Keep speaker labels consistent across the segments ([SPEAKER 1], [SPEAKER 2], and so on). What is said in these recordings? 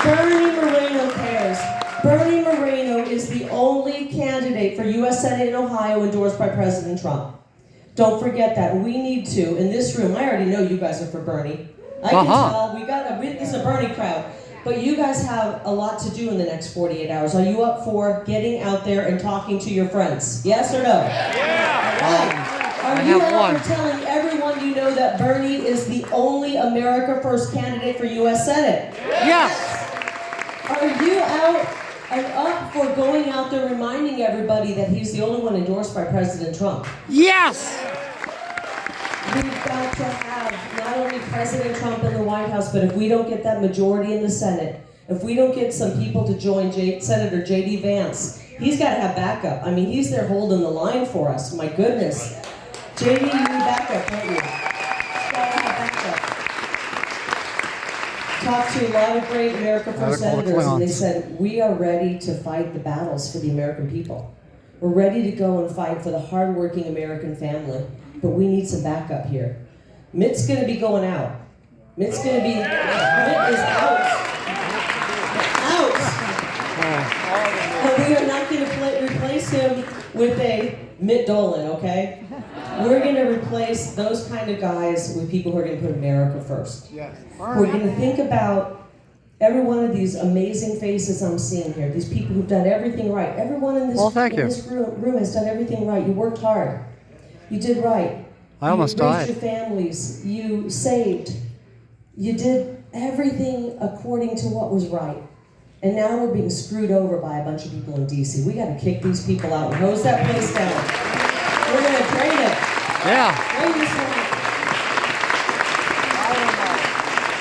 [SPEAKER 1] Bernie Moreno cares. Bernie Moreno is the only candidate for U.S. Senate in Ohio endorsed by President Trump. Don't forget that. We need to, in this room, I already know you guys are for Bernie. I can tell, this is a Bernie crowd. But you guys have a lot to do in the next 48 hours. Are you up for getting out there and talking to your friends? Yes or no?
[SPEAKER 2] Yeah!
[SPEAKER 1] Right. Are you out for telling everyone you know that Bernie is the only America First candidate for U.S. Senate?
[SPEAKER 2] Yes!
[SPEAKER 1] Are you out and up for going out there reminding everybody that he's the only one endorsed by President Trump?
[SPEAKER 2] Yes!
[SPEAKER 1] We've got to have not only President Trump in the White House, but if we don't get that majority in the Senate, if we don't get some people to join Senator J.D. Vance, he's got to have backup. I mean, he's there holding the line for us. My goodness. J.D., you need backup, don't you? You've got to have backup. Talked to a lot of great America First senators, and they said, we are ready to fight the battles for the American people. We're ready to go and fight for the hardworking American family. But we need some backup here. Mitt's going to be going out. Mitt is out. And we are not going to replace him with a Mitt Dolan, okay? We're going to replace those kind of guys with people who are going to put America first. Yes. We're going to think about every one of these amazing faces I'm seeing here, these people who've done everything right. Everyone in this room has done everything right. You worked hard. You did right.
[SPEAKER 2] I almost died.
[SPEAKER 1] You raised your families. You saved. You did everything according to what was right. And now we're being screwed over by a bunch of people in D.C. We got to kick these people out and hose that place down. We're going to drain it.
[SPEAKER 2] Yeah.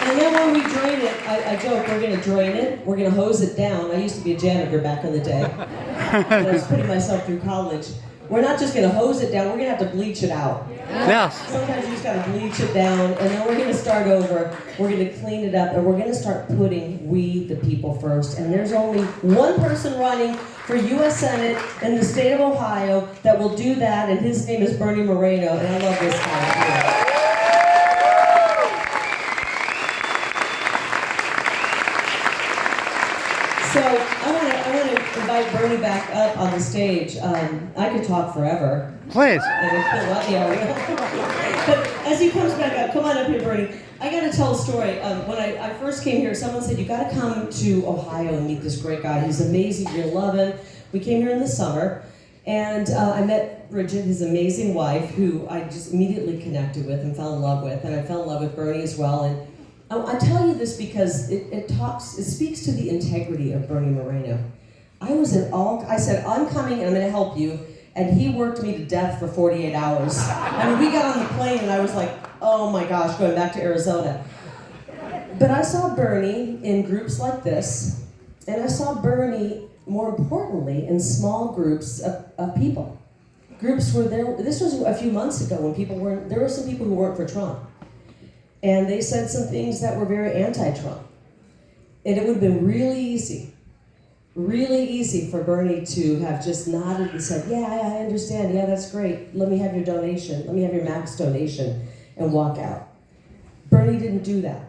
[SPEAKER 1] And then when we drain it, I joke, we're going to drain it. We're going to hose it down. I used to be a janitor back in the day. I was putting myself through college. We're not just going to hose it down, we're going to have to bleach it out.
[SPEAKER 2] Yes.
[SPEAKER 1] Sometimes you just got to bleach it down, and then we're going to start over. We're going to clean it up, and we're going to start putting we, the people, first. And there's only one person running for U.S. Senate in the state of Ohio that will do that, and his name is Bernie Moreno, and I love this guy. So I want to invite Bernie back up on the stage. I could talk forever.
[SPEAKER 2] Please.
[SPEAKER 1] But as he comes back up, come on up here, Bernie. I got to tell a story. When I first came here, someone said, you got to come to Ohio and meet this great guy. He's amazing. You're going to love him. We came here in the summer, and I met Bridget, his amazing wife, who I just immediately connected with and fell in love with. And I fell in love with Bernie as well. And I tell you this because it speaks to the integrity of Bernie Moreno. I said, I'm coming and I'm going to help you. And he worked me to death for 48 hours. I mean, we got on the plane and I was like, oh my gosh, going back to Arizona. But I saw Bernie in groups like this, and I saw Bernie, more importantly, in small groups of people. Groups where this was a few months ago when there were some people who weren't for Trump. And they said some things that were very anti-Trump. And it would have been really easy for Bernie to have just nodded and said, yeah, I understand, yeah, that's great. Let me have your donation. Let me have your max donation, and walk out. Bernie didn't do that.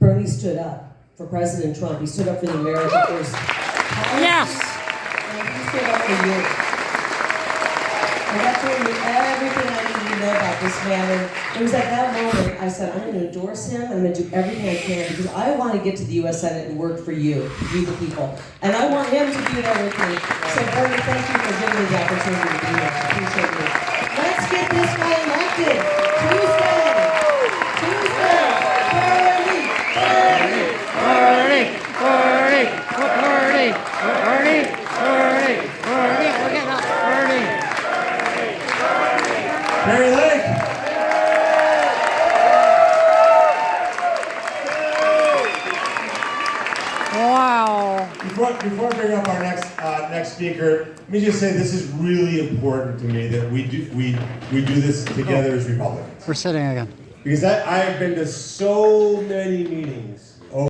[SPEAKER 1] Bernie stood up for President Trump. He stood up for the America First.
[SPEAKER 2] Yes!
[SPEAKER 1] And he stood up for you. And that told me everything I needed to know about this man. And it was at that moment I said, I'm going to endorse him. I'm going to do everything I can because I want to get to the U.S. Senate and work for you the people. And I want him to be there with me. So Bernie, thank you for giving me the opportunity to be here. I appreciate you. Let's get this guy elected. Tuesday.
[SPEAKER 3] Barry Lake.
[SPEAKER 2] Wow.
[SPEAKER 3] Before I bring up our next speaker, let me just say this is really important to me that we do this together as Republicans.
[SPEAKER 2] We're sitting again.
[SPEAKER 3] Because I have been to so many meetings